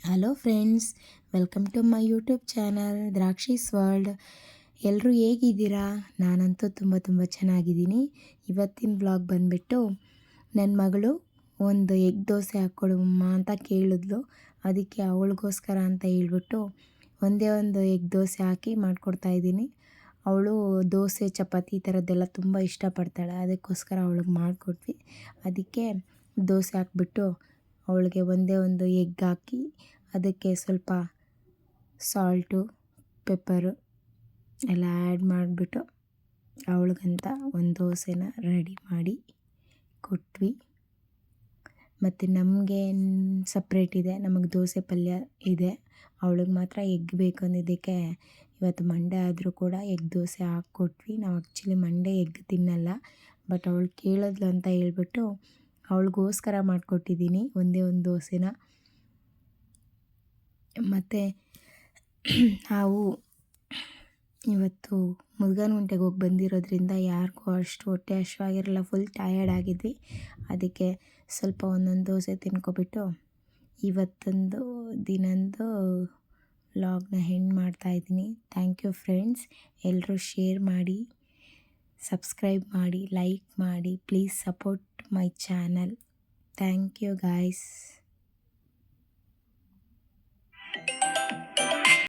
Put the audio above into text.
Hello friends, welcome to my YouTube channel Drakshi's world. ಎಲ್ಲರೂ ಹೇಗಿದ್ದೀರಾ? ನಾನಂತೂ ತುಂಬ ಚೆನ್ನಾಗಿದ್ದೀನಿ. ಇವತ್ತಿನ ಬ್ಲಾಗ್ ಬಂದುಬಿಟ್ಟು ನನ್ನ ಮಗಳು ಒಂದು ಎಗ್ ದೋಸೆ ಹಾಕ್ಕೊಡುಮ್ಮ ಅಂತ ಕೇಳಿದ್ಲು. ಅದಕ್ಕೆ ಅವಳಿಗೋಸ್ಕರ ಅಂತ ಹೇಳ್ಬಿಟ್ಟು ಒಂದೇ ಒಂದು ಎಗ್ ದೋಸೆ ಹಾಕಿ ಮಾಡಿಕೊಡ್ತಾಯಿದ್ದೀನಿ. ಅವಳು ದೋಸೆ ಚಪಾತಿ ಈ ಥರದ್ದೆಲ್ಲ ತುಂಬ ಇಷ್ಟಪಡ್ತಾಳೆ. ಅದಕ್ಕೋಸ್ಕರ ಅವಳಿಗೆ ಮಾಡಿಕೊಟ್ವಿ. ಅದಕ್ಕೆ ದೋಸೆ ಹಾಕ್ಬಿಟ್ಟು ಅವಳಿಗೆ ಒಂದೇ ಒಂದು ಎಗ್ ಹಾಕಿ ಅದಕ್ಕೆ ಸ್ವಲ್ಪ ಸಾಲ್ಟು ಪೆಪ್ಪರು ಎಲ್ಲ ಆ್ಯಡ್ ಮಾಡಿಬಿಟ್ಟು ಅವಳಿಗಂತ ಒಂದು ದೋಸೆನ ರೆಡಿ ಮಾಡಿ ಕೊಟ್ವಿ. ಮತ್ತು ನಮಗೆ ಸಪ್ರೇಟ್ ಇದೆ, ನಮಗೆ ದೋಸೆ ಪಲ್ಯ ಇದೆ. ಅವಳಿಗೆ ಮಾತ್ರ ಎಗ್ ಬೇಕು ಅಂದಿದ್ದಕ್ಕೆ ಇವತ್ತು ಮಂಡೇ ಆದರೂ ಕೂಡ ಎಗ್ ದೋಸೆ ಹಾಕ್ಕೊಟ್ವಿ. ನಾವು ಆ್ಯಕ್ಚುಲಿ ಮಂಡೇ ಎಗ್ ತಿನ್ನಲ್ಲ, ಬಟ್ ಅವಳು ಕೇಳಿದ್ಲು ಅಂತ ಹೇಳ್ಬಿಟ್ಟು ಅವಳಿಗೋಸ್ಕರ ಮಾಡಿಕೊಟ್ಟಿದ್ದೀನಿ ಒಂದೇ ಒಂದು ದೋಸೆನ. ಮತ್ತು ನಾವು ಇವತ್ತು ಮುರುಘಾನುಂಟೆಗೆ ಹೋಗಿ ಬಂದಿರೋದ್ರಿಂದ ಯಾರಿಗೂ ಅಷ್ಟು ಹೊಟ್ಟೆ ಹಸಿವಾಗಿರಲ್ಲ, ಫುಲ್ ಟಯರ್ಡ್ ಆಗಿದ್ವಿ. ಅದಕ್ಕೆ ಸ್ವಲ್ಪ ಒಂದೊಂದು ದೋಸೆ ತಿನ್ಕೊಬಿಟ್ಟು ಇವತ್ತೊಂದು ದಿನಂದು ವ್ಲಾಗ್ನ ಎಂಡ್ ಮಾಡ್ತಾಯಿದ್ದೀನಿ. Thank you friends. ಎಲ್ಲರೂ ಶೇರ್ ಮಾಡಿ, ಸಬ್ಸ್ಕ್ರೈಬ್ ಮಾಡಿ, ಲೈಕ್ ಮಾಡಿ, please support my channel. Thank you guys.